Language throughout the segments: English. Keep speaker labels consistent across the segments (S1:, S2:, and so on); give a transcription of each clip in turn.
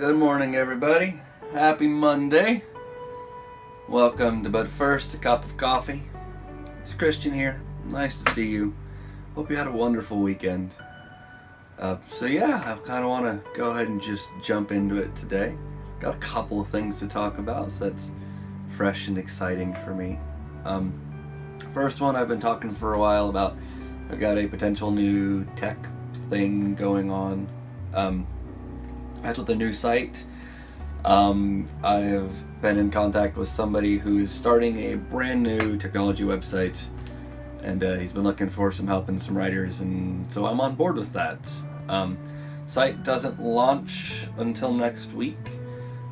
S1: Good morning, everybody. Happy Monday. Welcome to But First, a Cup of Coffee. It's Christian here. Nice to see you. Hope you had a wonderful weekend. I kind of want to go ahead and just jump into it today. Got a couple of things to talk about, so that's fresh and exciting for me. First one, I've been talking for a while about. I've got a potential new tech thing going on. That's with the new site. I've been in contact with somebody who is starting a brand new technology website, and he's been looking for some help and some writers, and so I'm on board with that. Site doesn't launch until next week,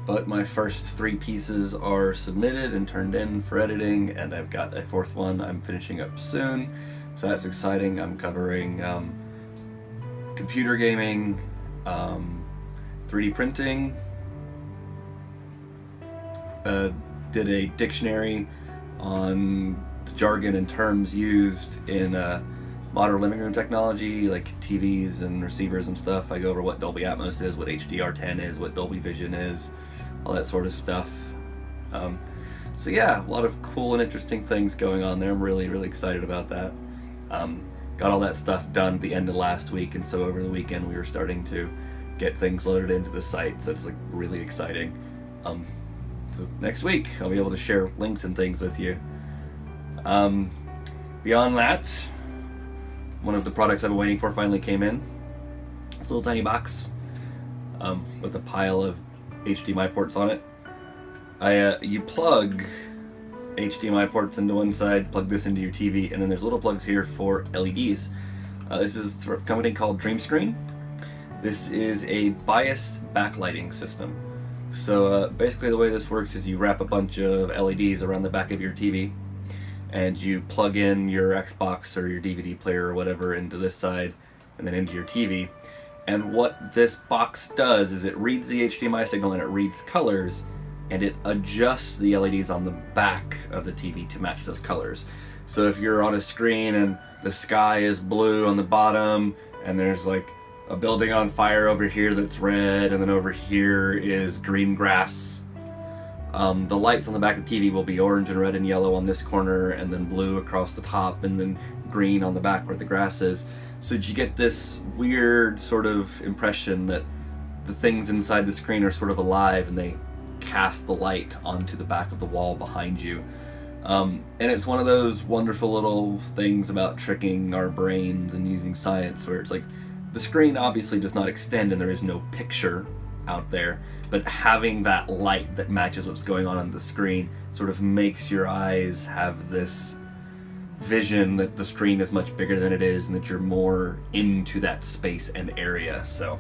S1: but my first 3 pieces are submitted and turned in for editing, and I've got a 4th one I'm finishing up soon, so that's exciting. I'm covering computer gaming, 3D printing, did a dictionary on the jargon and terms used in modern living room technology, like TVs and receivers and stuff. I go over what Dolby Atmos is, what HDR10 is, what Dolby Vision is, all that sort of stuff. A lot of cool and interesting things going on there. I'm really, really excited about that. Got all that stuff done at the end of last week, and so over the weekend we were starting to get things loaded into the site, so it's like really exciting. So next week I'll be able to share links and things with you. Beyond that, one of the products I've been waiting for finally came in. It's a little tiny box with a pile of HDMI ports on it. You plug HDMI ports into one side, plug this into your TV, and then there's little plugs here for LEDs. This is from a company called DreamScreen. This is a biased backlighting system. So basically the way this works is you wrap a bunch of LEDs around the back of your TV, and you plug in your Xbox or your DVD player or whatever into this side and then into your TV. And what this box does is it reads the HDMI signal and it reads colors, and it adjusts the LEDs on the back of the TV to match those colors. So if you're on a screen and the sky is blue on the bottom, and there's like a building on fire over here that's red, and then over here is green grass, the lights on the back of the TV will be orange and red and yellow on this corner, and then blue across the top, and then green on the back where the grass is. So you get this weird sort of impression that the things inside the screen are sort of alive, and they cast the light onto the back of the wall behind you. And it's one of those wonderful little things about tricking our brains and using science, where it's like the screen obviously does not extend and there is no picture out there, but having that light that matches what's going on the screen sort of makes your eyes have this vision that the screen is much bigger than it is, and that you're more into that space and area. So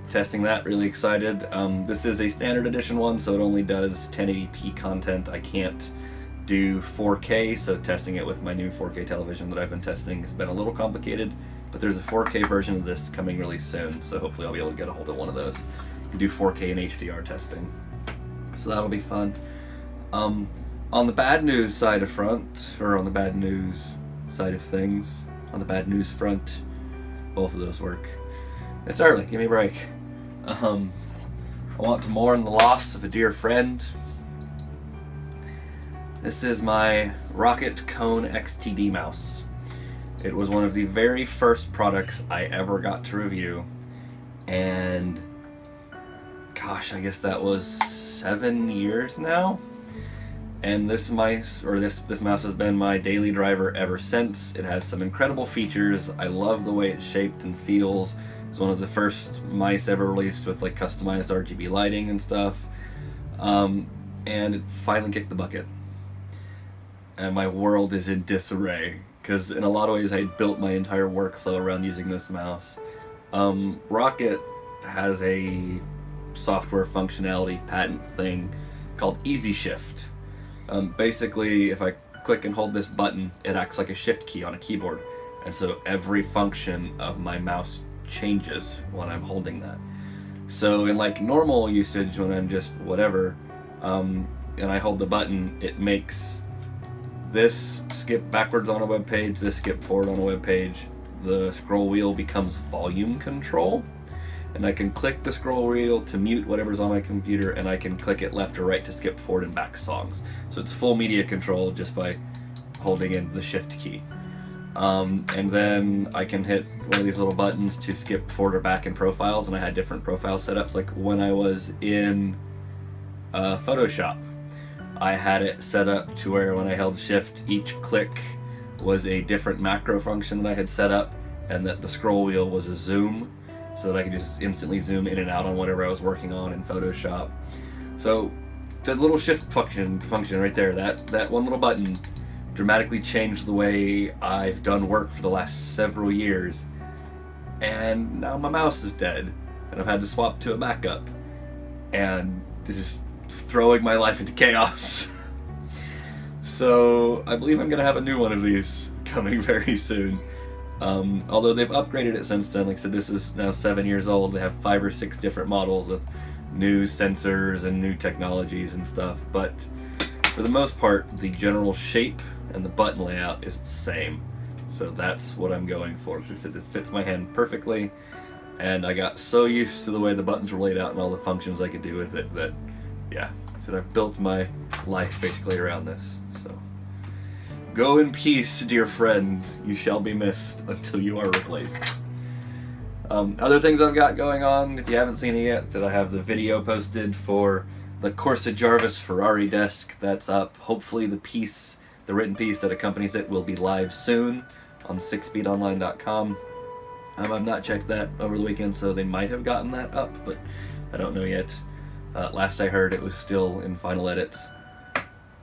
S1: testing that, really excited. This is a standard edition one, so it only does 1080p content. I can't do 4K, so testing it with my new 4K television that I've been testing has been a little complicated, but there's a 4K version of this coming really soon, so hopefully I'll be able to get a hold of one of those to do 4K and HDR testing. So that'll be fun. On the bad news side of front, or on the bad news side of things, on the bad news front, both of those work. It's early, give me a break. I want to mourn the loss of a dear friend. This is my Rocket Kone XTD mouse. It was one of the very first products I ever got to review, and gosh, I guess that was 7 years now. And this mouse has been my daily driver ever since. It has some incredible features. I love the way it's shaped and feels. It's one of the first mice ever released with like customized RGB lighting and stuff. And it finally kicked the bucket. And my world is in disarray, because in a lot of ways I built my entire workflow around using this mouse. Rocket has a software functionality patent thing called Easy Shift. Basically, if I click and hold this button, it acts like a shift key on a keyboard, and so every function of my mouse changes when I'm holding that. So in like normal usage, when I'm just whatever, and I hold the button, it makes this skip backwards on a web page, this skip forward on a web page. The scroll wheel becomes volume control, and I can click the scroll wheel to mute whatever's on my computer, and I can click it left or right to skip forward and back songs. So it's full media control just by holding in the shift key. And then I can hit one of these little buttons to skip forward or back in profiles, and I had different profile setups. Like when I was in Photoshop, I had it set up to where when I held shift, each click was a different macro function that I had set up, and that the scroll wheel was a zoom, so that I could just instantly zoom in and out on whatever I was working on in Photoshop. So the little shift function right there, that one little button dramatically changed the way I've done work for the last several years. And now my mouse is dead, and I've had to swap to a backup, and it's just throwing my life into chaos. So I believe I'm gonna have a new one of these coming very soon. Although they've upgraded it since then. Like I said, this is now 7 years old. They have 5 or 6 different models with new sensors and new technologies and stuff. But for the most part, the general shape and the button layout is the same. So that's what I'm going for. Because I said this fits my hand perfectly, and I got so used to the way the buttons were laid out and all the functions I could do with it that, yeah, so I've built my life basically around this. So go in peace, dear friend. You shall be missed until you are replaced. Other things I've got going on, if you haven't seen it yet, that I have the video posted for the Corsa Jarvis Ferrari desk. That's up. Hopefully the written piece that accompanies it will be live soon on 6speedonline.com. I've not checked that over the weekend, so they might have gotten that up, but I don't know yet. Last I heard, it was still in final edits.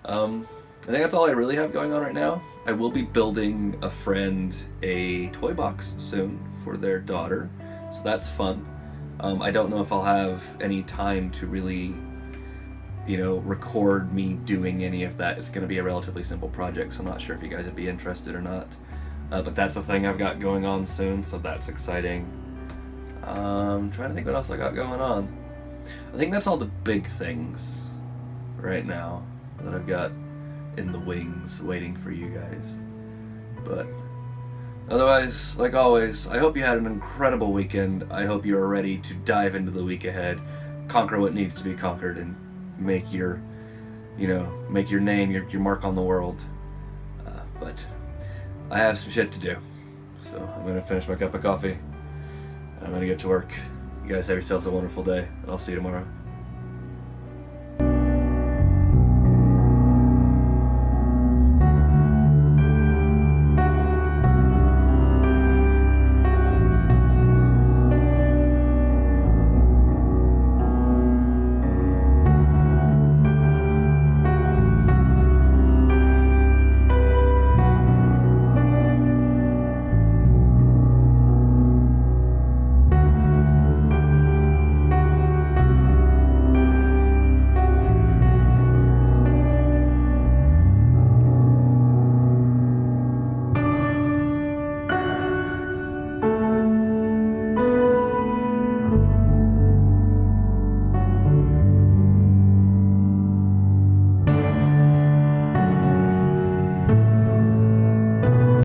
S1: I think that's all I really have going on right now. I will be building a friend a toy box soon for their daughter, so that's fun. I don't know if I'll have any time to really, record me doing any of that. It's going to be a relatively simple project, so I'm not sure if you guys would be interested or not. But that's the thing I've got going on soon, so that's exciting. I'm trying to think what else I got going on. I think that's all the big things right now that I've got in the wings waiting for you guys. But otherwise, like always, I hope you had an incredible weekend. I hope you are ready to dive into the week ahead, conquer what needs to be conquered, and make your name, your mark on the world. But I have some shit to do, so I'm gonna finish my cup of coffee. I'm gonna get to work. You guys have yourselves a wonderful day, and I'll see you tomorrow.